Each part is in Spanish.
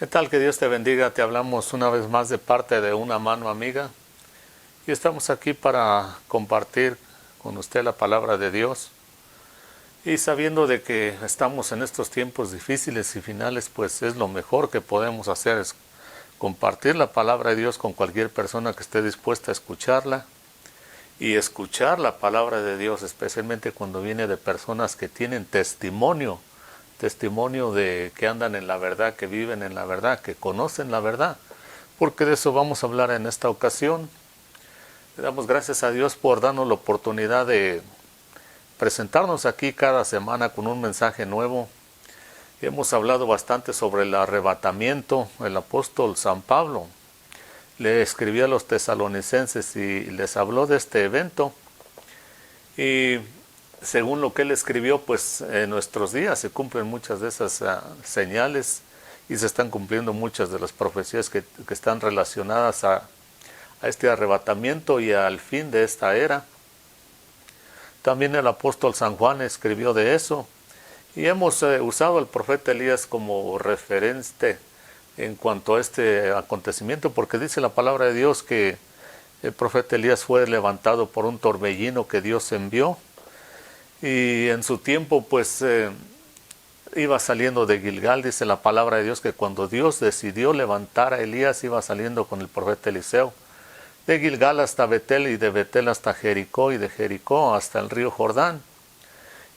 ¿Qué tal? Que Dios te bendiga. Te hablamos una vez más de parte de una mano amiga y estamos aquí para compartir con usted la palabra de Dios. Y sabiendo de que estamos en estos tiempos difíciles y finales, pues es lo mejor que podemos hacer es compartir la palabra de Dios con cualquier persona que esté dispuesta a escucharla y escuchar la palabra de Dios, especialmente cuando viene de personas que tienen testimonio de que andan en la verdad, que viven en la verdad, que conocen la verdad, porque de eso vamos a hablar en esta ocasión. Le damos gracias a Dios por darnos la oportunidad de presentarnos aquí cada semana con un mensaje nuevo. Hemos hablado bastante sobre el arrebatamiento. El apóstol San Pablo le escribió a los tesalonicenses y les habló de este evento. Y según lo que él escribió, pues en nuestros días se cumplen muchas de esas señales y se están cumpliendo muchas de las profecías que están relacionadas a este arrebatamiento y al fin de esta era. También el apóstol San Juan escribió de eso y hemos usado al profeta Elías como referente en cuanto a este acontecimiento, porque dice la palabra de Dios que el profeta Elías fue levantado por un torbellino que Dios envió. Y en su tiempo pues iba saliendo de Gilgal, dice la palabra de Dios, que cuando Dios decidió levantar a Elías iba saliendo con el profeta Eliseo. De Gilgal hasta Betel y de Betel hasta Jericó y de Jericó hasta el río Jordán.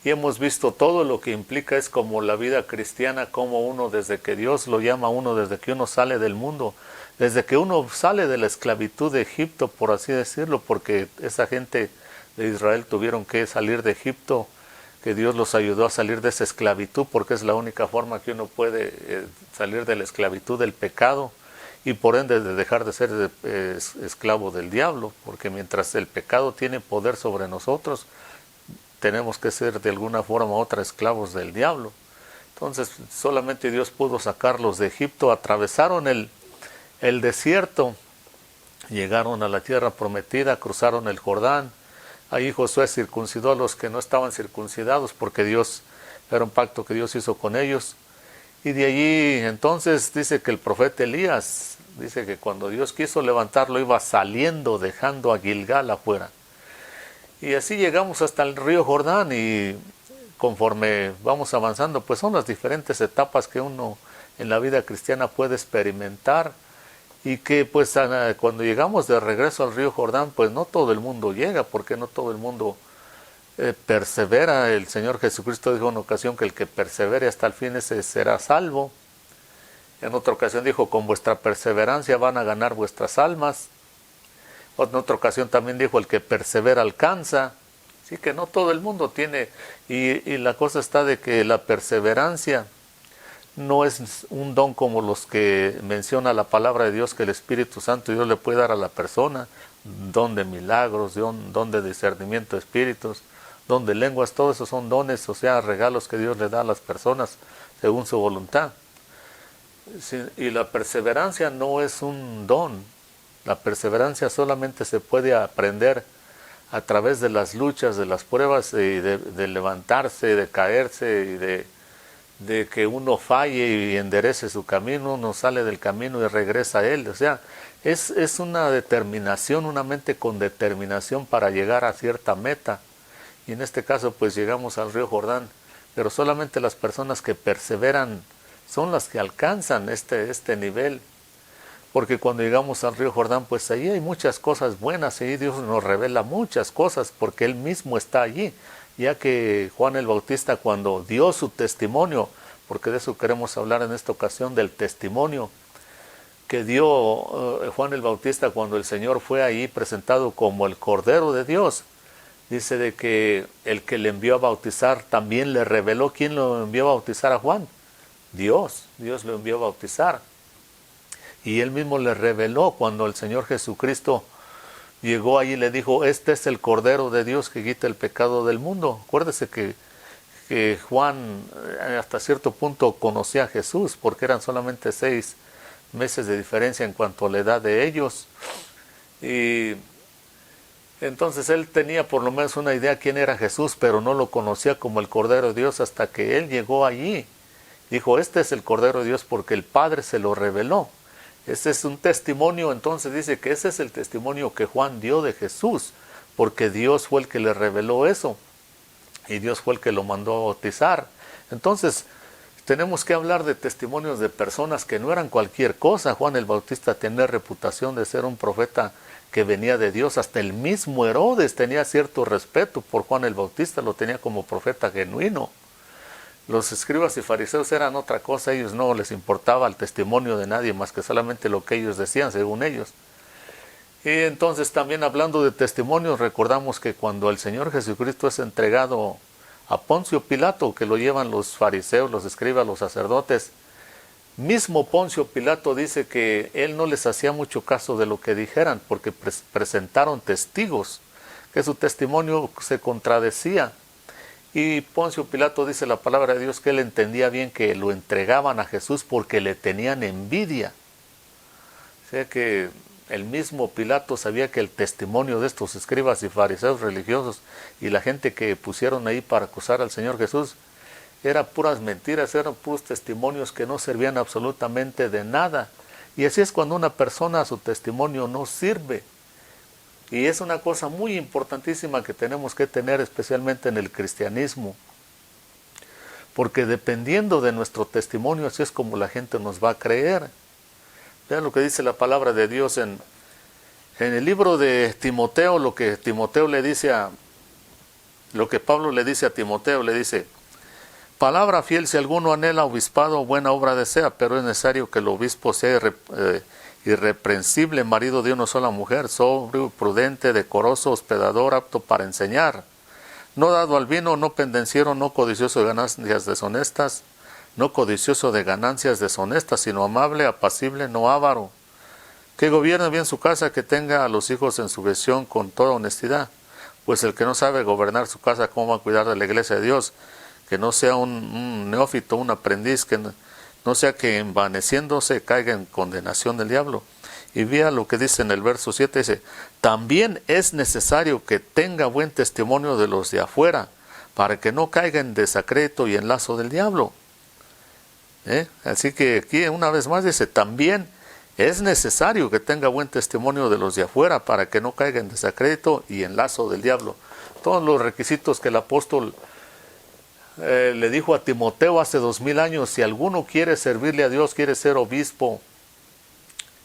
Y hemos visto todo lo que implica es como la vida cristiana, como uno desde que Dios lo llama a uno, desde que uno sale del mundo, desde que uno sale de la esclavitud de Egipto, por así decirlo, porque esa gente de Israel tuvieron que salir de Egipto, que Dios los ayudó a salir de esa esclavitud, porque es la única forma que uno puede salir de la esclavitud del pecado y por ende de dejar de ser esclavo del diablo, porque mientras el pecado tiene poder sobre nosotros, tenemos que ser de alguna forma u otra esclavos del diablo. Entonces solamente Dios pudo sacarlos de Egipto, atravesaron el desierto, llegaron a la tierra prometida, cruzaron el Jordán. Ahí Josué circuncidó a los que no estaban circuncidados porque Dios era un pacto que Dios hizo con ellos. Y de allí entonces dice que el profeta Elías, dice que cuando Dios quiso levantarlo iba saliendo, dejando a Gilgal afuera. Y así llegamos hasta el río Jordán y conforme vamos avanzando, pues son las diferentes etapas que uno en la vida cristiana puede experimentar. Y que pues cuando llegamos de regreso al río Jordán, pues no todo el mundo llega, porque no todo el mundo persevera. El Señor Jesucristo dijo en una ocasión que el que persevere hasta el fin ese será salvo. En otra ocasión dijo, con vuestra perseverancia van a ganar vuestras almas. En otra ocasión también dijo, el que persevera alcanza. Así que no todo el mundo tiene, y la cosa está de que la perseverancia no es un don como los que menciona la palabra de Dios, que el Espíritu Santo Dios le puede dar a la persona, don de milagros, don de discernimiento de espíritus, don de lenguas, todo eso son dones, o sea, regalos que Dios le da a las personas según su voluntad. Y la perseverancia no es un don, la perseverancia solamente se puede aprender a través de las luchas, de las pruebas, y de levantarse, de caerse y de que uno falle y enderece su camino, uno sale del camino y regresa a él. O sea, es una determinación, una mente con determinación para llegar a cierta meta. Y en este caso pues llegamos al río Jordán, pero solamente las personas que perseveran son las que alcanzan este nivel. Porque cuando llegamos al río Jordán, pues ahí hay muchas cosas buenas, y Dios nos revela muchas cosas, porque Él mismo está allí. Ya que Juan el Bautista, cuando dio su testimonio, porque de eso queremos hablar en esta ocasión, del testimonio que dio Juan el Bautista cuando el Señor fue ahí presentado como el Cordero de Dios, dice de que el que le envió a bautizar también le reveló. ¿Quién lo envió a bautizar a Juan? Dios lo envió a bautizar. Y él mismo le reveló cuando el Señor Jesucristo llegó allí y le dijo, este es el Cordero de Dios que quita el pecado del mundo. Acuérdese que Juan hasta cierto punto conocía a Jesús, porque eran solamente 6 meses de diferencia en cuanto a la edad de ellos. Y entonces él tenía por lo menos una idea quién era Jesús, pero no lo conocía como el Cordero de Dios hasta que él llegó allí Dijo, este es el Cordero de Dios porque el Padre se lo reveló. Ese es un testimonio, entonces dice que ese es el testimonio que Juan dio de Jesús, porque Dios fue el que le reveló eso y Dios fue el que lo mandó a bautizar. Entonces, tenemos que hablar de testimonios de personas que no eran cualquier cosa. Juan el Bautista tenía reputación de ser un profeta que venía de Dios. Hasta el mismo Herodes tenía cierto respeto por Juan el Bautista, lo tenía como profeta genuino. Los escribas y fariseos eran otra cosa, ellos no les importaba el testimonio de nadie más que solamente lo que ellos decían, según ellos. Y entonces también hablando de testimonios, recordamos que cuando el Señor Jesucristo es entregado a Poncio Pilato, que lo llevan los fariseos, los escribas, los sacerdotes, mismo Poncio Pilato dice que él no les hacía mucho caso de lo que dijeran, porque presentaron testigos, que su testimonio se contradecía. Y Poncio Pilato dice la palabra de Dios que él entendía bien que lo entregaban a Jesús porque le tenían envidia. O sea que el mismo Pilato sabía que el testimonio de estos escribas y fariseos religiosos y la gente que pusieron ahí para acusar al Señor Jesús eran puras mentiras, eran puros testimonios que no servían absolutamente de nada. Y así es cuando una persona, su testimonio no sirve. Y es una cosa muy importantísima que tenemos que tener especialmente en el cristianismo. Porque dependiendo de nuestro testimonio, así es como la gente nos va a creer. Vean lo que dice la palabra de Dios en el libro de Timoteo, lo que Pablo le dice a Timoteo, le dice, palabra fiel, si alguno anhela obispado o buena obra desea, pero es necesario que el obispo sea irreprensible, marido de una sola mujer, sobrio, prudente, decoroso, hospedador, apto para enseñar, no dado al vino, no pendenciero, no codicioso de ganancias deshonestas, sino amable, apacible, no avaro, que gobierne bien su casa, que tenga a los hijos en sujeción con toda honestidad, pues el que no sabe gobernar su casa, ¿cómo va a cuidar de la iglesia de Dios? Que no sea un neófito, un aprendiz, que no sea que envaneciéndose caiga en condenación del diablo. Y vea lo que dice en el verso 7, dice, también es necesario que tenga buen testimonio de los de afuera, para que no caiga en desacredito y en lazo del diablo. Así que aquí una vez más dice, también es necesario que tenga buen testimonio de los de afuera, para que no caiga en desacredito y en lazo del diablo. Todos los requisitos que el apóstol le dijo a Timoteo hace 2000 años, si alguno quiere servirle a Dios, quiere ser obispo,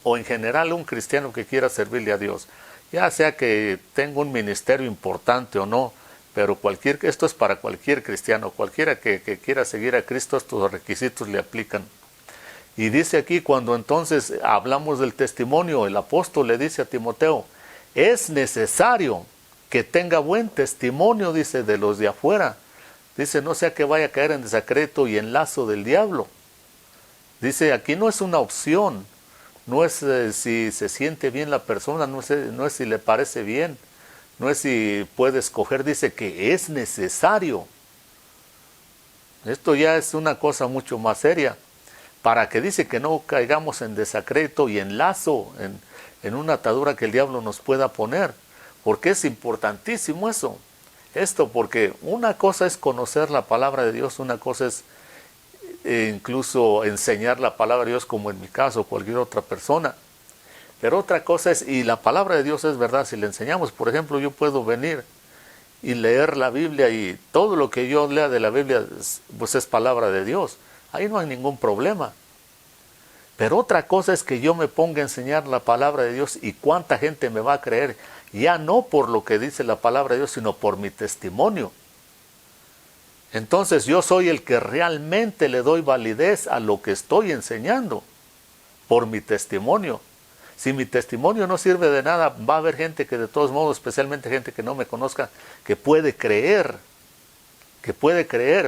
o en general un cristiano que quiera servirle a Dios, ya sea que tenga un ministerio importante o no, pero esto es para cualquier cristiano, cualquiera que quiera seguir a Cristo, estos requisitos le aplican. Y dice aquí, cuando entonces hablamos del testimonio, el apóstol le dice a Timoteo, es necesario que tenga buen testimonio, dice, de los de afuera. Dice, no sea que vaya a caer en desacredito y en lazo del diablo. Dice, aquí no es una opción, no es si se siente bien la persona, no es si le parece bien, no es si puede escoger, dice que es necesario. Esto ya es una cosa mucho más seria, para que dice que no caigamos en desacredito y en lazo, en una atadura que el diablo nos pueda poner, porque es importantísimo eso. Esto porque una cosa es conocer la palabra de Dios, una cosa es incluso enseñar la palabra de Dios, como en mi caso, cualquier otra persona. Pero otra cosa es, y la palabra de Dios es verdad, si le enseñamos, por ejemplo, yo puedo venir y leer la Biblia y todo lo que yo lea de la Biblia pues es palabra de Dios. Ahí no hay ningún problema. Pero otra cosa es que yo me ponga a enseñar la palabra de Dios y cuánta gente me va a creer, ya no por lo que dice la palabra de Dios, sino por mi testimonio. Entonces yo soy el que realmente le doy validez a lo que estoy enseñando, por mi testimonio. Si mi testimonio no sirve de nada, va a haber gente que de todos modos, especialmente gente que no me conozca, que puede creer,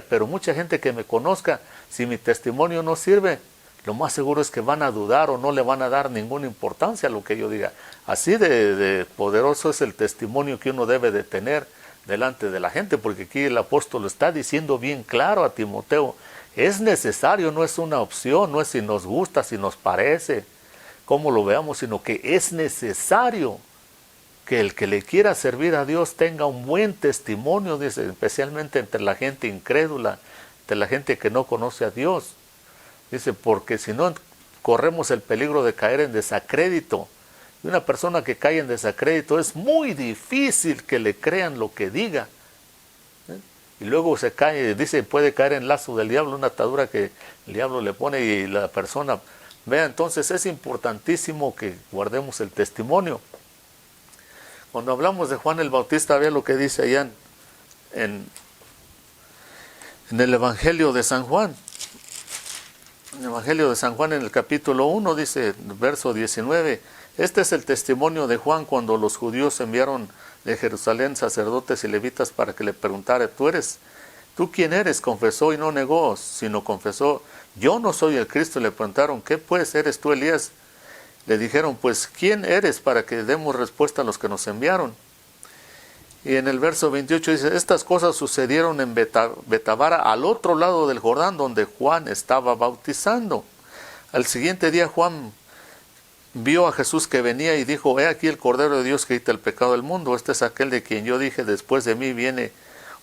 pero mucha gente que me conozca, si mi testimonio no sirve, lo más seguro es que van a dudar o no le van a dar ninguna importancia a lo que yo diga. Así de poderoso es el testimonio que uno debe de tener delante de la gente, porque aquí el apóstol lo está diciendo bien claro a Timoteo. Es necesario, no es una opción, no es si nos gusta, si nos parece, cómo lo veamos, sino que es necesario que el que le quiera servir a Dios tenga un buen testimonio, dice, especialmente entre la gente incrédula, entre la gente que no conoce a Dios. Dice, porque si no corremos el peligro de caer en desacrédito. Y una persona que cae en desacrédito es muy difícil que le crean lo que diga. Y luego se cae, dice, puede caer en lazo del diablo, una atadura que el diablo le pone y la persona... Vea, entonces es importantísimo que guardemos el testimonio. Cuando hablamos de Juan el Bautista, vea lo que dice allá en el Evangelio de San Juan. En el Evangelio de San Juan, en el capítulo 1, dice, verso 19, este es el testimonio de Juan cuando los judíos enviaron de Jerusalén sacerdotes y levitas para que le preguntara, ¿tú quién eres? Confesó y no negó, sino confesó, yo no soy el Cristo. Le preguntaron, ¿qué pues? ¿Eres tú Elías? Le dijeron, pues, ¿quién eres para que demos respuesta a los que nos enviaron? Y en el verso 28 dice, estas cosas sucedieron en Betabara, al otro lado del Jordán, donde Juan estaba bautizando. Al siguiente día Juan vio a Jesús que venía y dijo, he aquí el Cordero de Dios que quita el pecado del mundo. Este es aquel de quien yo dije, después de mí viene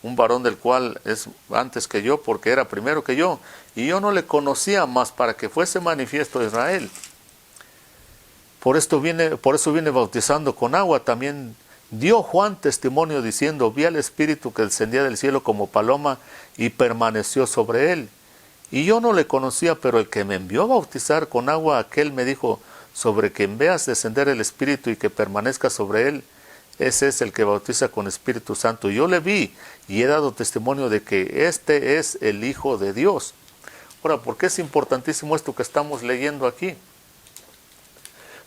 un varón del cual es antes que yo, porque era primero que yo. Y yo no le conocía más para que fuese manifiesto a Israel. Por eso viene bautizando con agua. También dio Juan testimonio diciendo, vi al Espíritu que descendía del cielo como paloma y permaneció sobre él. Y yo no le conocía, pero el que me envió a bautizar con agua, aquel me dijo, sobre quien veas descender el Espíritu y que permanezca sobre él, ese es el que bautiza con Espíritu Santo. Yo le vi y he dado testimonio de que este es el Hijo de Dios. Ahora, ¿por qué es importantísimo esto que estamos leyendo aquí?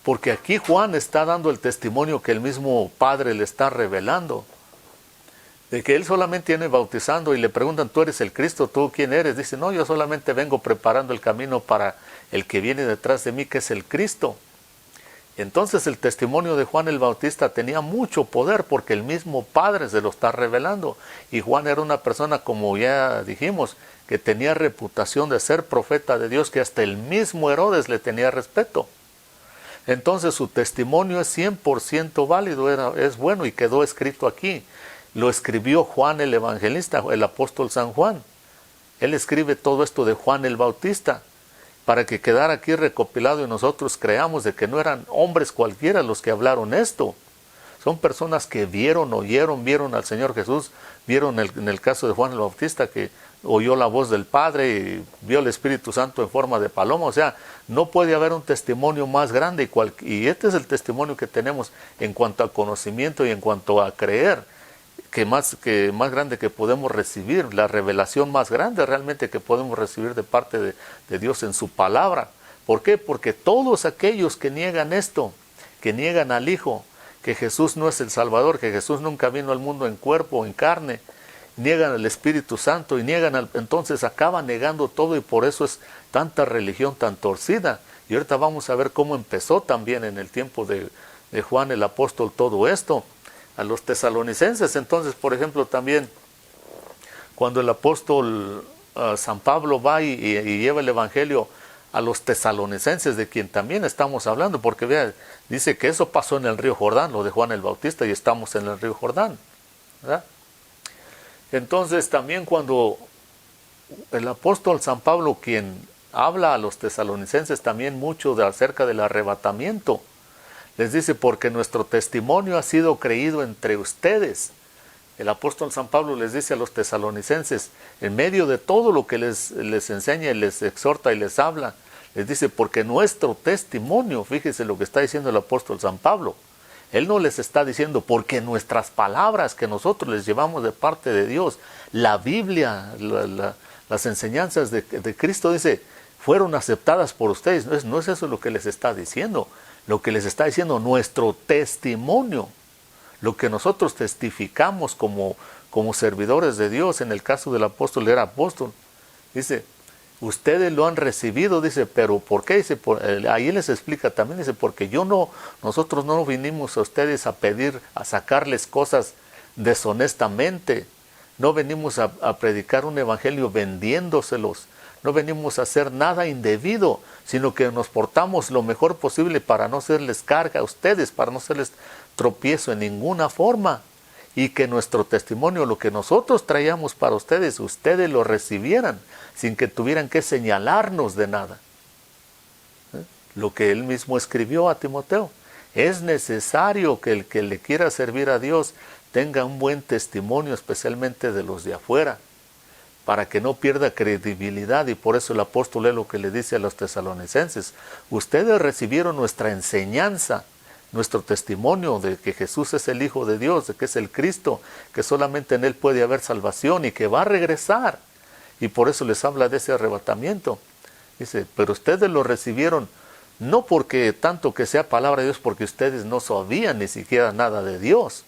Porque aquí Juan está dando el testimonio que el mismo Padre le está revelando. De que él solamente viene bautizando y le preguntan, ¿tú eres el Cristo? ¿Tú quién eres? Dice, no, yo solamente vengo preparando el camino para el que viene detrás de mí, que es el Cristo. Entonces el testimonio de Juan el Bautista tenía mucho poder porque el mismo Padre se lo está revelando. Y Juan era una persona, como ya dijimos, que tenía reputación de ser profeta de Dios, que hasta el mismo Herodes le tenía respeto. Entonces su testimonio es 100% válido, es bueno y quedó escrito aquí. Lo escribió Juan el Evangelista, el apóstol San Juan. Él escribe todo esto de Juan el Bautista para que quedara aquí recopilado y nosotros creamos de que no eran hombres cualquiera los que hablaron esto. Son personas que vieron al Señor Jesús, vieron en el caso de Juan el Bautista que oyó la voz del Padre y vio el Espíritu Santo en forma de paloma. O sea, no puede haber un testimonio más grande y este es el testimonio que tenemos en cuanto a conocimiento y en cuanto a creer, que más grande que podemos recibir, la revelación más grande realmente que podemos recibir de parte de Dios en su palabra. ¿Por qué? Porque todos aquellos que niegan esto, que niegan al Hijo, que Jesús no es el Salvador, que Jesús nunca vino al mundo en cuerpo, en carne, niegan al Espíritu Santo y entonces acaban negando todo y por eso es tanta religión tan torcida. Y ahorita vamos a ver cómo empezó también en el tiempo de Juan el Apóstol todo esto. A los tesalonicenses, entonces, por ejemplo, también cuando el apóstol San Pablo va y lleva el Evangelio a los tesalonicenses, de quien también estamos hablando, porque vea, dice que eso pasó en el río Jordán, lo de Juan el Bautista, y estamos en el río Jordán, ¿verdad? Entonces también cuando el apóstol San Pablo, quien habla a los tesalonicenses también mucho acerca del arrebatamiento, les dice, porque nuestro testimonio ha sido creído entre ustedes. El apóstol San Pablo les dice a los tesalonicenses, en medio de todo lo que les enseña y les exhorta y les habla, les dice, porque nuestro testimonio, fíjese lo que está diciendo el apóstol San Pablo, él no les está diciendo, porque nuestras palabras que nosotros les llevamos de parte de Dios, la Biblia, las enseñanzas de Cristo, dice, fueron aceptadas por ustedes. No es eso lo que les está diciendo. Lo que les está diciendo, nuestro testimonio, lo que nosotros testificamos como servidores de Dios, en el caso del apóstol era apóstol, dice, ustedes lo han recibido, dice, pero ¿por qué? Dice, ahí les explica también, dice, porque nosotros no vinimos a ustedes a pedir, a sacarles cosas deshonestamente, no venimos a predicar un evangelio vendiéndoselos, no venimos a hacer nada indebido, sino que nos portamos lo mejor posible para no serles carga a ustedes, para no serles tropiezo en ninguna forma. y que nuestro testimonio, lo que nosotros traíamos para ustedes, ustedes lo recibieran sin que tuvieran que señalarnos de nada. Lo que él mismo escribió a Timoteo. Es necesario que el que le quiera servir a Dios tenga un buen testimonio, especialmente de los de afuera, para que no pierda credibilidad. Y por eso el apóstol es lo que le dice a los tesalonicenses: ustedes recibieron nuestra enseñanza, nuestro testimonio de que Jesús es el Hijo de Dios, de que es el Cristo, que solamente en Él puede haber salvación y que va a regresar. Y por eso les habla de ese arrebatamiento. Dice, pero ustedes lo recibieron no porque tanto que sea palabra de Dios, porque ustedes no sabían ni siquiera nada de Dios,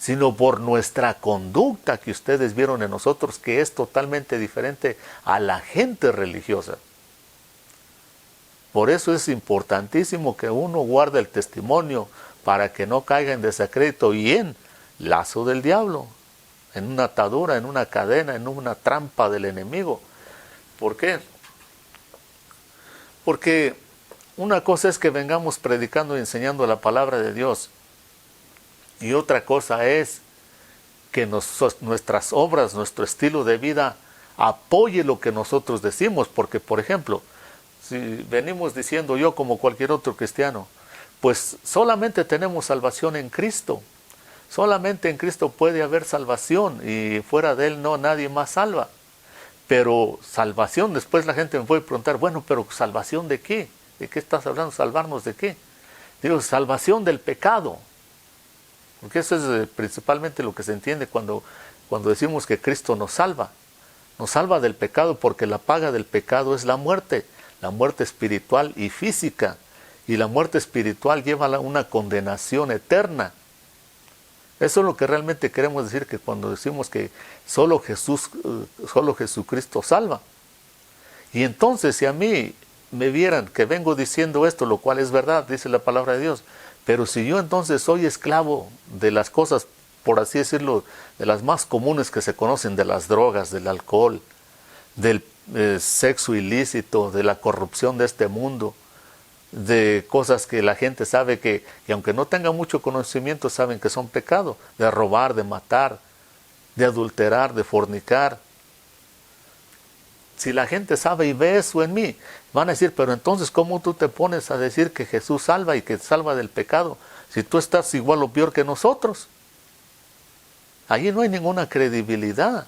sino por nuestra conducta que ustedes vieron en nosotros, que es totalmente diferente a la gente religiosa. Por eso es importantísimo que uno guarde el testimonio para que no caiga en desacrédito y en lazo del diablo, en una atadura, en una cadena, en una trampa del enemigo. ¿Por qué? Porque una cosa es que vengamos predicando y enseñando la palabra de Dios, y otra cosa es que nuestras obras, nuestro estilo de vida apoye lo que nosotros decimos. Porque, por ejemplo, si venimos diciendo yo como cualquier otro cristiano, pues solamente tenemos salvación en Cristo. Solamente en Cristo puede haber salvación y fuera de Él no, nadie más salva. Pero salvación, después la gente me puede preguntar, bueno, pero ¿salvación de qué? ¿De qué estás hablando? ¿Salvarnos de qué? Digo, salvación del pecado. Porque eso es principalmente lo que se entiende cuando decimos que Cristo nos salva. Nos salva del pecado porque la paga del pecado es la muerte espiritual y física. Y la muerte espiritual lleva a una condenación eterna. Eso es lo que realmente queremos decir, que cuando decimos que solo Jesucristo salva. Y entonces, si a mí me vieran que vengo diciendo esto, lo cual es verdad, dice la palabra de Dios, pero si yo entonces soy esclavo de las cosas, por así decirlo, de las más comunes que se conocen, de las drogas, del alcohol, del sexo ilícito, de la corrupción de este mundo, de cosas que la gente sabe que aunque no tenga mucho conocimiento, saben que son pecado, de robar, de matar, de adulterar, de fornicar. Si la gente sabe y ve eso en mí, van a decir, pero entonces ¿cómo tú te pones a decir que Jesús salva y que salva del pecado si tú estás igual o peor que nosotros? Allí no hay ninguna credibilidad.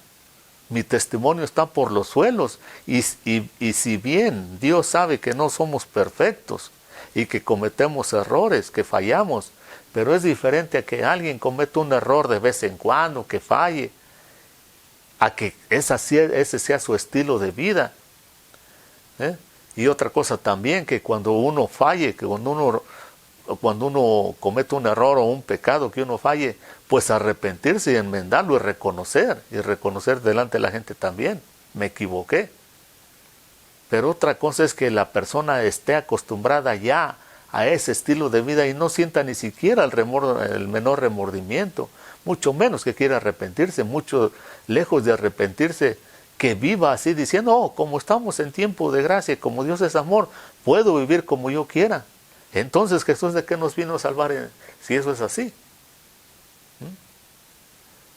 Mi testimonio está por los suelos. Y si bien Dios sabe que no somos perfectos y que cometemos errores, que fallamos, pero es diferente a que alguien cometa un error de vez en cuando, que falle, a que ese sea su estilo de vida. Y otra cosa también, que cuando uno falle, que cuando uno comete un error o un pecado, que uno falle, pues arrepentirse y enmendarlo y reconocer delante de la gente también, me equivoqué. Pero otra cosa es que la persona esté acostumbrada ya a ese estilo de vida y no sienta ni siquiera el menor remordimiento, mucho menos que quiera arrepentirse, mucho lejos de arrepentirse, que viva así diciendo, oh, como estamos en tiempo de gracia, como Dios es amor, puedo vivir como yo quiera. Entonces, ¿Jesús de qué nos vino a salvar si eso es así?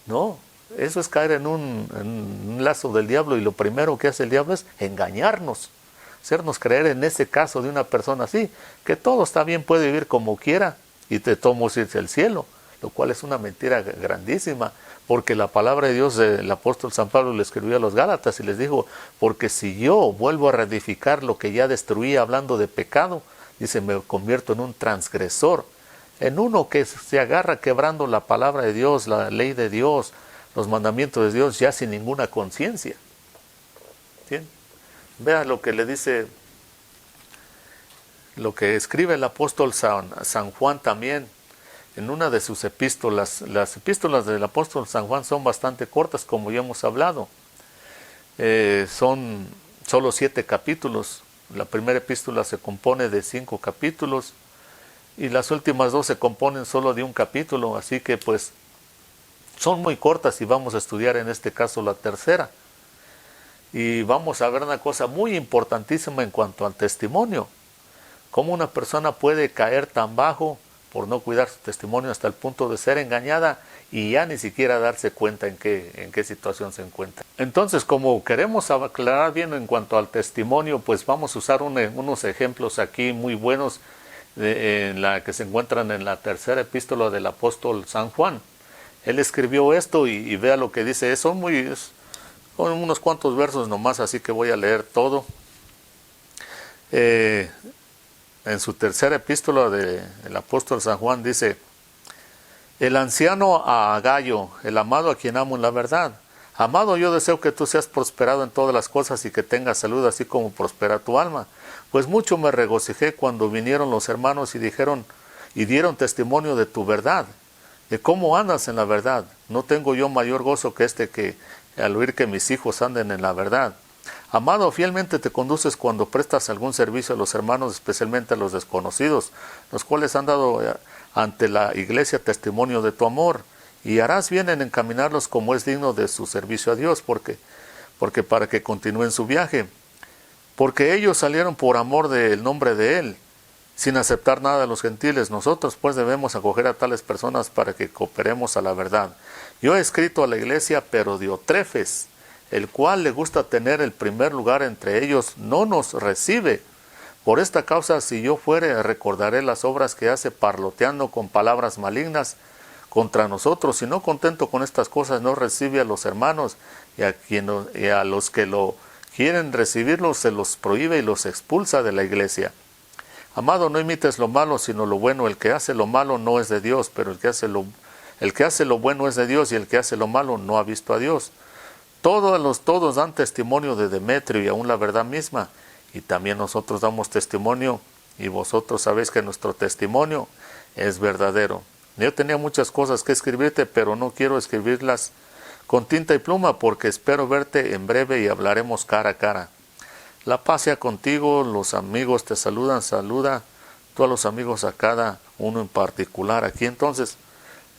No, eso es caer en un lazo del diablo, y lo primero que hace el diablo es engañarnos, hacernos creer en ese caso de una persona así, que todo está bien, puede vivir como quiera y de todos modos irse al cielo, lo cual es una mentira grandísima, porque la palabra de Dios, el apóstol San Pablo le escribió a los Gálatas y les dijo, porque si yo vuelvo a reedificar lo que ya destruí hablando de pecado, dice, me convierto en un transgresor, en uno que se agarra quebrando la palabra de Dios, la ley de Dios, los mandamientos de Dios, ya sin ninguna conciencia. Vea lo que le dice, lo que escribe el apóstol San Juan también, en una de sus epístolas. Las epístolas del apóstol San Juan son bastante cortas, como ya hemos hablado. Son solo 7 capítulos. La primera epístola se compone de 5 capítulos y las últimas 2 se componen solo de un capítulo, así que pues son muy cortas, y vamos a estudiar en este caso la tercera. Y vamos a ver una cosa muy importantísima en cuanto al testimonio. Cómo una persona puede caer tan bajo por no cuidar su testimonio hasta el punto de ser engañada y ya ni siquiera darse cuenta en qué situación se encuentra. Entonces, como queremos aclarar bien en cuanto al testimonio, pues vamos a usar unos ejemplos aquí muy buenos en la que se encuentran en la tercera epístola del apóstol San Juan. Él escribió esto y vea lo que dice. Son unos cuantos versos nomás, así que voy a leer todo. En su tercera epístola del apóstol San Juan dice: el anciano a Gayo, el amado a quien amo en la verdad. Amado, yo deseo que tú seas prosperado en todas las cosas y que tengas salud, así como prospera tu alma. Pues mucho me regocijé cuando vinieron los hermanos y dieron testimonio de tu verdad, de cómo andas en la verdad. No tengo yo mayor gozo que al oír que mis hijos anden en la verdad. Amado, fielmente te conduces cuando prestas algún servicio a los hermanos, especialmente a los desconocidos, los cuales han dado ante la iglesia testimonio de tu amor, y harás bien en encaminarlos como es digno de su servicio a Dios, porque para que continúen su viaje, porque ellos salieron por amor del nombre de Él, sin aceptar nada de los gentiles. Nosotros pues debemos acoger a tales personas para que cooperemos a la verdad. Yo he escrito a la iglesia, pero Diotrefes, el cual le gusta tener el primer lugar entre ellos, no nos recibe. Por esta causa, si yo fuere, recordaré las obras que hace, parloteando con palabras malignas contra nosotros. Si no contento con estas cosas, no recibe a los hermanos, y a los que lo quieren recibirlos se los prohíbe y los expulsa de la iglesia. Amado, no imites lo malo, sino lo bueno. El que hace lo malo no es de Dios, pero el que hace lo bueno es de Dios, y el que hace lo malo no ha visto a Dios. Todos dan testimonio de Demetrio, y aún la verdad misma, y también nosotros damos testimonio, y vosotros sabéis que nuestro testimonio es verdadero. Yo tenía muchas cosas que escribirte, pero no quiero escribirlas con tinta y pluma, porque espero verte en breve y hablaremos cara a cara. La paz sea contigo, los amigos te saludan, saluda tú a los amigos a cada uno en particular. Aquí entonces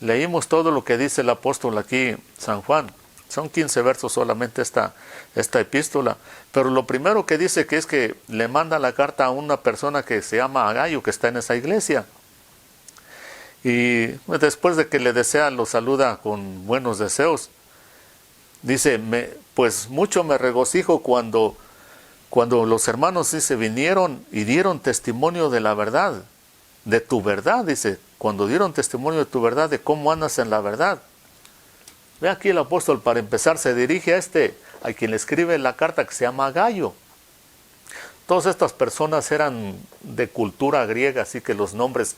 leímos todo lo que dice el apóstol aquí, San Juan. Son 15 versos solamente esta epístola, pero lo primero que dice que es que le manda la carta a una persona que se llama Gayo, que está en esa iglesia. Y después de que le desea, lo saluda con buenos deseos. Dice, pues mucho me regocijo cuando los hermanos, dice, vinieron y dieron testimonio de la verdad, de tu verdad, dice, cuando dieron testimonio de tu verdad, de cómo andas en la verdad. Ve aquí el apóstol, para empezar, se dirige a quien le escribe la carta, que se llama Gayo. Todas estas personas eran de cultura griega, así que los nombres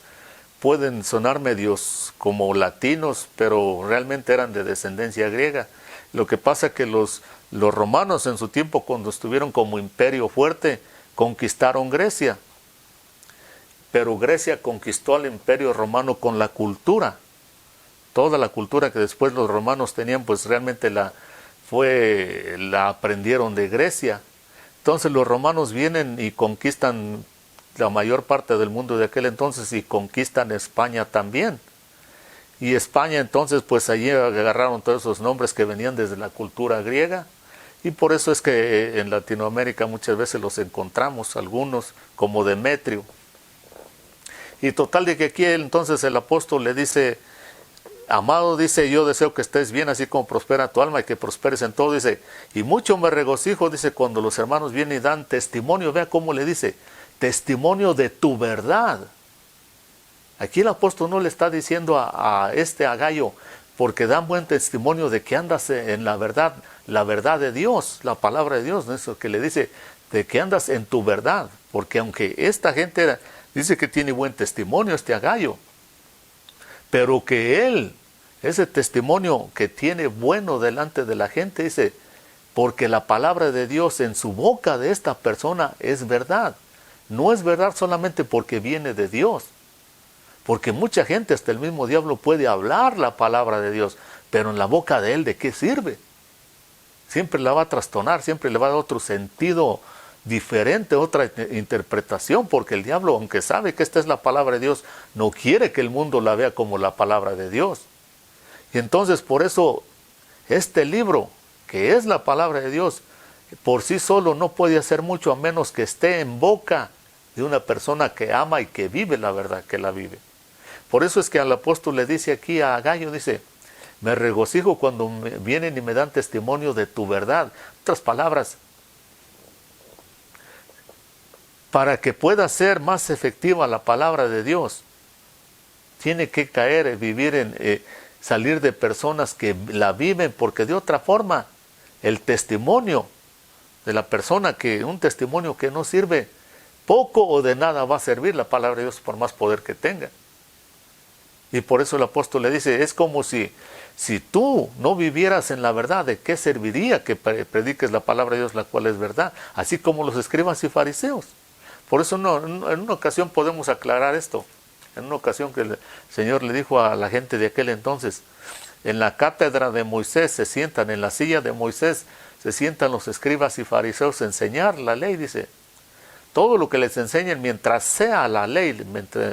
pueden sonar medios como latinos, pero realmente eran de descendencia griega. Lo que pasa es que los romanos en su tiempo, cuando estuvieron como imperio fuerte, conquistaron Grecia. Pero Grecia conquistó al imperio romano con la cultura. Toda la cultura que después los romanos tenían, pues realmente la aprendieron de Grecia. Entonces los romanos vienen y conquistan la mayor parte del mundo de aquel entonces, y conquistan España también. Y España entonces, pues allí agarraron todos esos nombres que venían desde la cultura griega, y por eso es que en Latinoamérica muchas veces los encontramos, algunos como Demetrio. Y total de que aquí entonces el apóstol le dice, amado, dice, yo deseo que estés bien, así como prospera tu alma, y que prosperes en todo, dice, y mucho me regocijo, dice, cuando los hermanos vienen y dan testimonio. Vea cómo le dice, testimonio de tu verdad. Aquí el apóstol no le está diciendo a Gayo, porque dan buen testimonio de que andas en la verdad de Dios, la palabra de Dios, ¿no? Eso que le dice, de que andas en tu verdad, porque aunque esta gente dice que tiene buen testimonio, Gayo, pero que ese testimonio que tiene bueno delante de la gente, dice, porque la palabra de Dios en su boca de esta persona es verdad. No es verdad solamente porque viene de Dios, porque mucha gente, hasta el mismo diablo, puede hablar la palabra de Dios, pero en la boca de él, ¿de qué sirve? Siempre la va a trastornar, siempre le va a dar otro sentido diferente, otra interpretación, porque el diablo, aunque sabe que esta es la palabra de Dios, no quiere que el mundo la vea como la palabra de Dios. Y entonces por eso este libro, que es la palabra de Dios, por sí solo no puede hacer mucho a menos que esté en boca de una persona que ama y que vive la verdad, que la vive. Por eso es que al apóstol le dice aquí a Gallo, dice, me regocijo cuando vienen y me dan testimonio de tu verdad. En otras palabras, para que pueda ser más efectiva la palabra de Dios, tiene que caer, vivir salir de personas que la viven, porque de otra forma, el testimonio de la persona, un testimonio que no sirve, poco o de nada va a servir la palabra de Dios por más poder que tenga. Y por eso el apóstol le dice, es como si tú no vivieras en la verdad, ¿de qué serviría que prediques la palabra de Dios, la cual es verdad? Así como los escribas y fariseos. Por eso en una ocasión podemos aclarar esto. En una ocasión que el Señor le dijo a la gente de aquel entonces, en la cátedra de Moisés se sientan, en la silla de Moisés se sientan los escribas y fariseos a enseñar la ley, dice. Todo lo que les enseñen mientras sea la ley,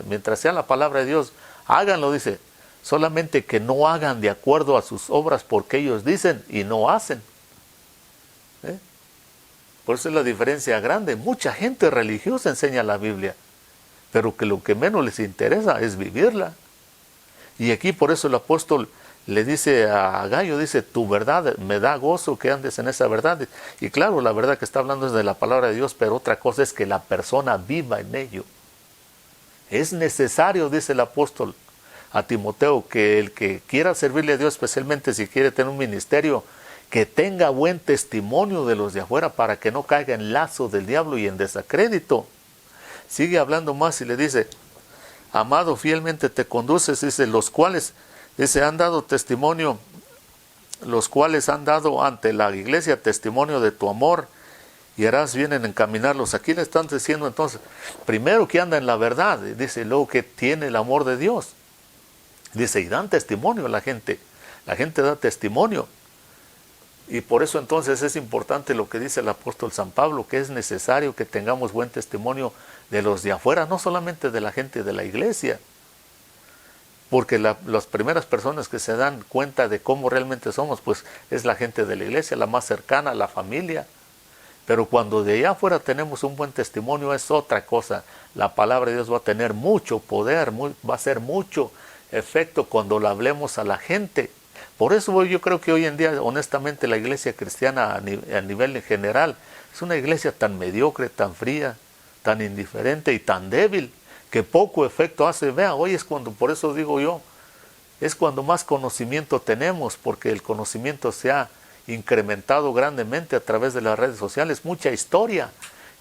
mientras sea la palabra de Dios, háganlo, dice. Solamente que no hagan de acuerdo a sus obras porque ellos dicen y no hacen. Por eso es la diferencia grande. Mucha gente religiosa enseña la Biblia, pero que lo que menos les interesa es vivirla. Y aquí por eso el apóstol le dice a Gallo, dice, tu verdad me da gozo que andes en esa verdad. Y claro, la verdad que está hablando es de la palabra de Dios, pero otra cosa es que la persona viva en ello. Es necesario, dice el apóstol a Timoteo, que el que quiera servirle a Dios, especialmente si quiere tener un ministerio, que tenga buen testimonio de los de afuera para que no caiga en lazo del diablo y en desacrédito. Sigue hablando más y le dice, amado, fielmente te conduces, dice, los cuales, dice, han dado testimonio, los cuales han dado ante la iglesia testimonio de tu amor, y harás bien en encaminarlos. Aquí le están diciendo entonces, primero que anda en la verdad, dice, luego que tiene el amor de Dios. Dice, y dan testimonio a la gente da testimonio. Y por eso entonces es importante lo que dice el apóstol San Pablo, que es necesario que tengamos buen testimonio de los de afuera, no solamente de la gente de la iglesia. Porque las primeras personas que se dan cuenta de cómo realmente somos, pues es la gente de la iglesia, la más cercana, la familia. Pero cuando de allá afuera tenemos un buen testimonio es otra cosa. La palabra de Dios va a tener mucho poder, va a ser mucho efecto cuando la hablemos a la gente. Por eso yo creo que hoy en día, honestamente, la iglesia cristiana a nivel en general es una iglesia tan mediocre, tan fría, tan indiferente y tan débil, que poco efecto hace. Vea, hoy es cuando, por eso digo yo, es cuando más conocimiento tenemos, porque el conocimiento se ha incrementado grandemente a través de las redes sociales. Mucha historia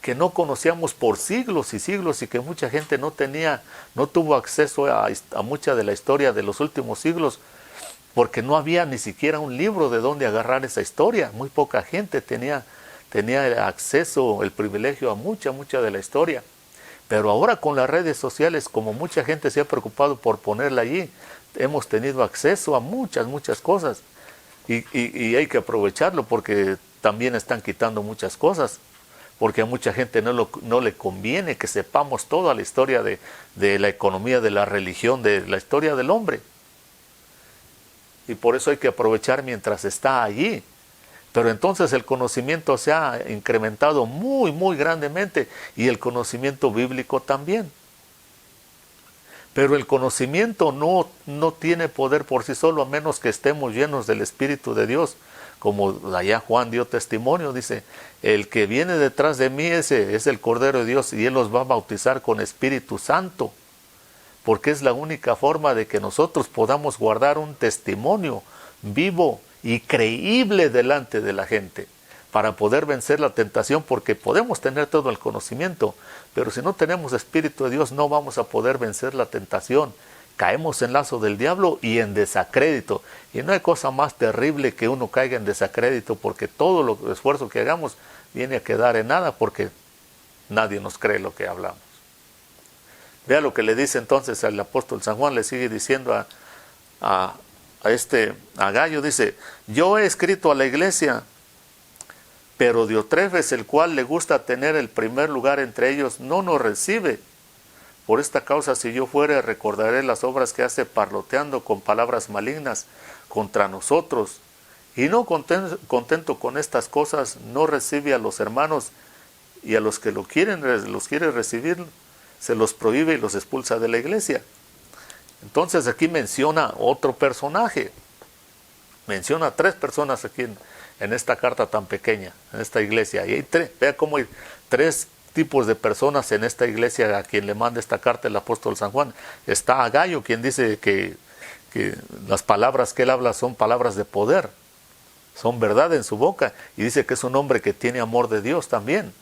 que no conocíamos por siglos y siglos y que mucha gente no tuvo acceso a mucha de la historia de los últimos siglos, porque no había ni siquiera un libro de donde agarrar esa historia. Muy poca gente tenía acceso, el privilegio a mucha de la historia. Pero ahora con las redes sociales, como mucha gente se ha preocupado por ponerla allí, hemos tenido acceso a muchas cosas. Y hay que aprovecharlo porque también están quitando muchas cosas. Porque a mucha gente no le conviene que sepamos toda la historia de la economía, de la religión, de la historia del hombre. Y por eso hay que aprovechar mientras está allí. Pero entonces el conocimiento se ha incrementado muy grandemente y el conocimiento bíblico también. Pero el conocimiento no tiene poder por sí solo a menos que estemos llenos del Espíritu de Dios. Como allá Juan dio testimonio, dice, el que viene detrás de mí ese es el Cordero de Dios y Él los va a bautizar con Espíritu Santo. Porque es la única forma de que nosotros podamos guardar un testimonio vivo y creíble delante de la gente para poder vencer la tentación, porque podemos tener todo el conocimiento, pero si no tenemos Espíritu de Dios no vamos a poder vencer la tentación. Caemos en lazo del diablo y en desacrédito. Y no hay cosa más terrible que uno caiga en desacrédito, porque todo el esfuerzo que hagamos viene a quedar en nada, porque nadie nos cree lo que hablamos. Vea lo que le dice entonces al apóstol San Juan, le sigue diciendo a Gallo, dice, yo he escrito a la iglesia, pero Diotrefes, el cual le gusta tener el primer lugar entre ellos, no nos recibe. Por esta causa, si yo fuere, recordaré las obras que hace parloteando con palabras malignas contra nosotros. Y no contento con estas cosas, no recibe a los hermanos, y a los que los quiere recibir, se los prohíbe y los expulsa de la iglesia. Entonces aquí menciona otro personaje. Menciona 3 personas aquí en esta carta tan pequeña, en esta iglesia. Y hay 3, vea cómo hay 3 tipos de personas en esta iglesia a quien le manda esta carta el apóstol San Juan. Está Agayo, quien dice que las palabras que él habla son palabras de poder, son verdad en su boca, y dice que es un hombre que tiene amor de Dios también,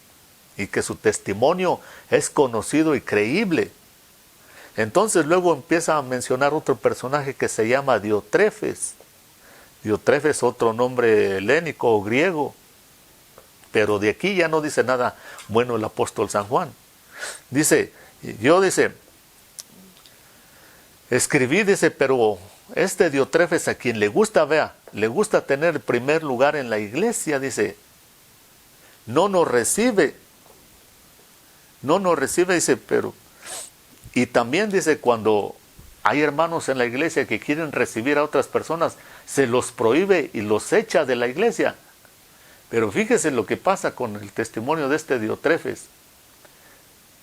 y que su testimonio es conocido y creíble. Entonces luego empieza a mencionar otro personaje que se llama Diotrefes. Diotrefes, otro nombre helénico o griego, pero de aquí ya no dice nada bueno el apóstol San Juan. Dice, escribí, dice, pero este Diotrefes a quien le gusta, le gusta tener primer lugar en la iglesia, dice, no nos recibe, dice, pero, y también dice, cuando hay hermanos en la iglesia que quieren recibir a otras personas, se los prohíbe y los echa de la iglesia. Pero fíjese lo que pasa con el testimonio de este Diotrefes.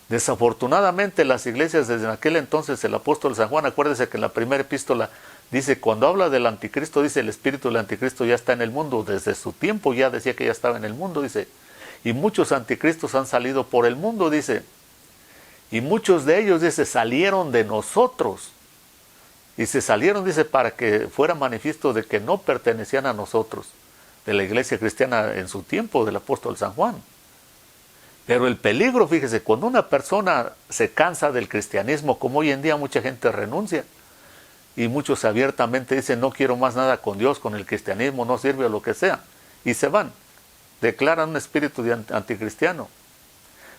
Desafortunadamente las iglesias desde aquel entonces, el apóstol San Juan, acuérdese que en la primera epístola dice, cuando habla del anticristo, dice, el espíritu del anticristo ya está en el mundo, desde su tiempo ya decía que ya estaba en el mundo, dice, y muchos anticristos han salido por el mundo, dice, y muchos de ellos, dice, salieron de nosotros, y se salieron, dice, para que fuera manifiesto de que no pertenecían a nosotros, de la iglesia cristiana en su tiempo, del apóstol San Juan. Pero el peligro, fíjese, cuando una persona se cansa del cristianismo, como hoy en día mucha gente renuncia, y muchos abiertamente dicen, no quiero más nada con Dios, con el cristianismo, no sirve o lo que sea, y se van, declaran un espíritu de anticristiano.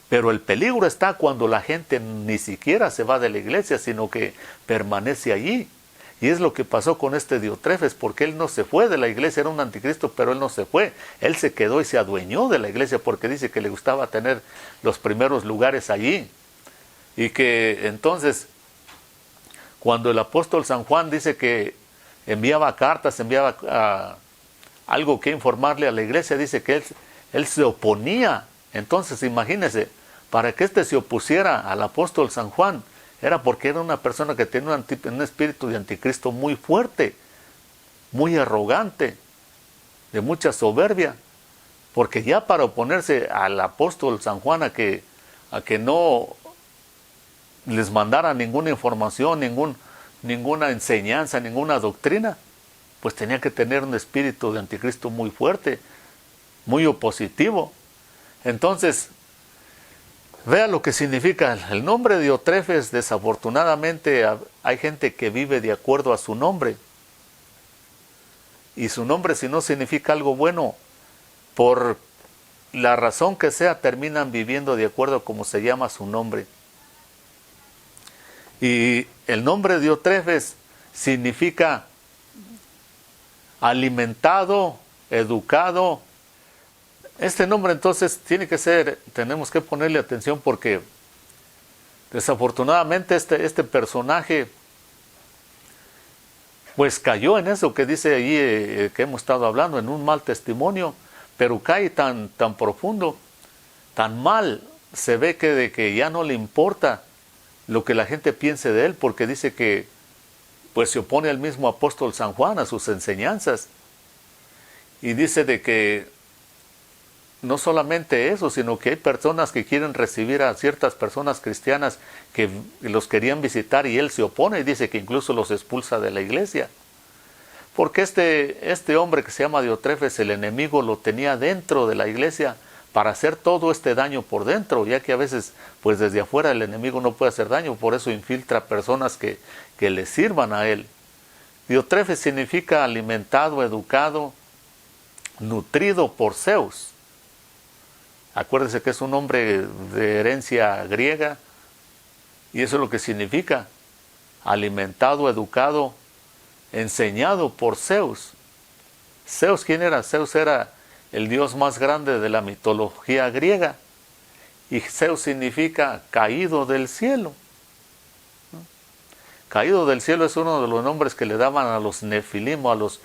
Pero el peligro está cuando la gente ni siquiera se va de la iglesia, sino que permanece allí. Y es lo que pasó con este Diotrefes, porque él no se fue de la iglesia, era un anticristo, pero él no se fue. Él se quedó y se adueñó de la iglesia porque dice que le gustaba tener los primeros lugares allí. Y que entonces, cuando el apóstol San Juan dice que enviaba cartas, enviaba algo que informarle a la iglesia, dice que él se oponía. Entonces, imagínense, para que éste se opusiera al apóstol San Juan, era porque era una persona que tenía un espíritu de anticristo muy fuerte, muy arrogante, de mucha soberbia. Porque ya para oponerse al apóstol San Juan a que no les mandara ninguna información, ninguna enseñanza, ninguna doctrina, pues tenía que tener un espíritu de anticristo muy fuerte, muy opositivo. Entonces, vea lo que significa el nombre de Diotrefes. Desafortunadamente hay gente que vive de acuerdo a su nombre. Y su nombre, si no significa algo bueno, por la razón que sea, terminan viviendo de acuerdo a cómo se llama su nombre. Y el nombre de Diotrefes significa alimentado, educado. Este nombre entonces tiene que ser, tenemos que ponerle atención porque desafortunadamente este personaje pues cayó en eso que dice allí que hemos estado hablando, en un mal testimonio, pero cae tan profundo, tan mal, se ve que ya no le importa lo que la gente piense de él, porque dice que pues se opone al mismo apóstol San Juan, a sus enseñanzas, y dice de que no solamente eso, sino que hay personas que quieren recibir a ciertas personas cristianas que los querían visitar y él se opone y dice que incluso los expulsa de la iglesia. Porque este hombre que se llama Diotrefes, el enemigo lo tenía dentro de la iglesia para hacer todo este daño por dentro, ya que a veces pues desde afuera el enemigo no puede hacer daño, por eso infiltra personas que le sirvan a él. Diotrefes significa alimentado, educado, nutrido por Zeus. Acuérdense que es un hombre de herencia griega y eso es lo que significa alimentado, educado, enseñado por Zeus. ¿Zeus quién era? Zeus era el dios más grande de la mitología griega y Zeus significa caído del cielo. Caído del cielo es uno de los nombres que le daban a los nefilim, a los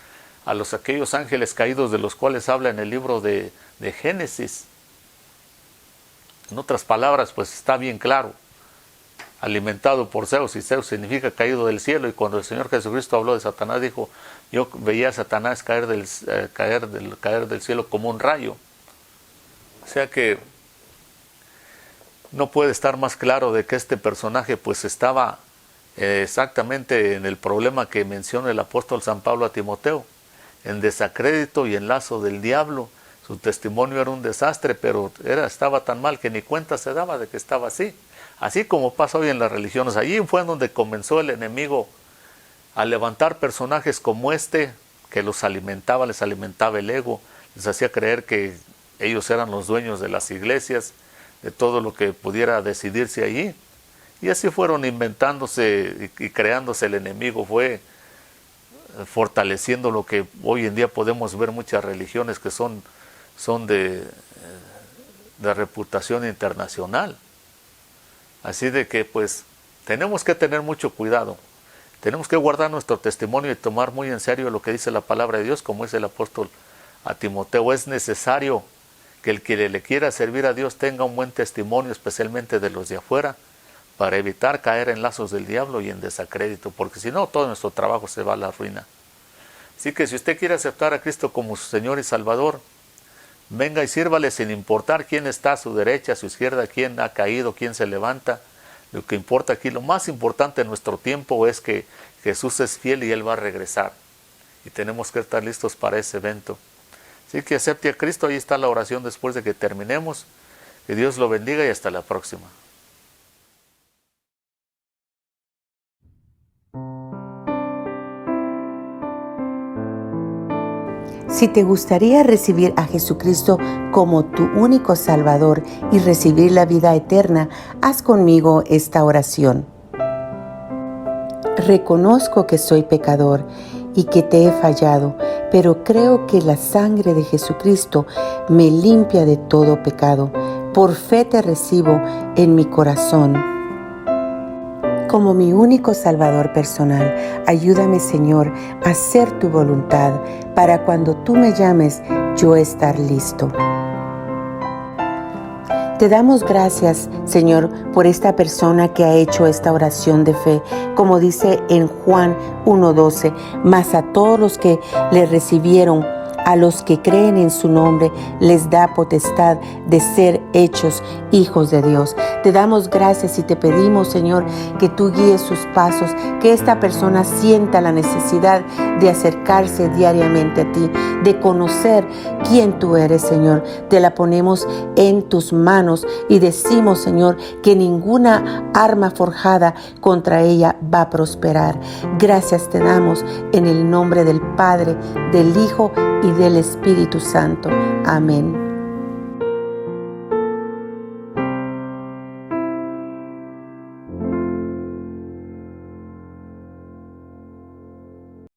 aquellos ángeles caídos de los cuales habla en el libro de Génesis. En otras palabras, pues está bien claro alimentado por Zeus, y Zeus significa caído del cielo, y cuando el Señor Jesucristo habló de Satanás, dijo, yo veía a Satanás caer del cielo como un rayo. O sea que no puede estar más claro de que este personaje pues estaba exactamente en el problema que menciona el apóstol San Pablo a Timoteo, en desacrédito y en lazo del diablo. Su testimonio era un desastre, pero estaba tan mal que ni cuenta se daba de que estaba así. Así como pasa hoy en las religiones. Allí fue donde comenzó el enemigo a levantar personajes como este, que les alimentaba el ego, les hacía creer que ellos eran los dueños de las iglesias, de todo lo que pudiera decidirse allí. Y así fueron inventándose y creándose el enemigo, fue fortaleciendo lo que hoy en día podemos ver muchas religiones que son de reputación internacional. Así de que pues tenemos que tener mucho cuidado, tenemos que guardar nuestro testimonio y tomar muy en serio lo que dice la palabra de Dios, como dice el apóstol a Timoteo. Es necesario que el que le quiera servir a Dios tenga un buen testimonio, especialmente de los de afuera, para evitar caer en lazos del diablo y en desacrédito, porque si no, todo nuestro trabajo se va a la ruina. Así que si usted quiere aceptar a Cristo como su Señor y Salvador, venga y sírvale sin importar quién está a su derecha, a su izquierda, quién ha caído, quién se levanta. Lo que importa aquí, lo más importante en nuestro tiempo es que Jesús es fiel y Él va a regresar. Y tenemos que estar listos para ese evento. Así que acepte a Cristo, ahí está la oración después de que terminemos. Que Dios lo bendiga y hasta la próxima. Si te gustaría recibir a Jesucristo como tu único Salvador y recibir la vida eterna, haz conmigo esta oración. Reconozco que soy pecador y que te he fallado, pero creo que la sangre de Jesucristo me limpia de todo pecado. Por fe te recibo en mi corazón como mi único Salvador personal. Ayúdame, Señor, a hacer tu voluntad, para cuando tú me llames, yo estar listo. Te damos gracias, Señor, por esta persona que ha hecho esta oración de fe, como dice en Juan 1:12, mas a todos los que le recibieron, a los que creen en su nombre, les da potestad de ser hechos hijos de Dios. Te damos gracias y te pedimos, Señor, que tú guíes sus pasos, que esta persona sienta la necesidad de acercarse diariamente a ti, de conocer quién tú eres, Señor. Te la ponemos en tus manos y decimos, Señor, que ninguna arma forjada contra ella va a prosperar. Gracias te damos en el nombre del Padre, del Hijo y del Espíritu Santo. Amén.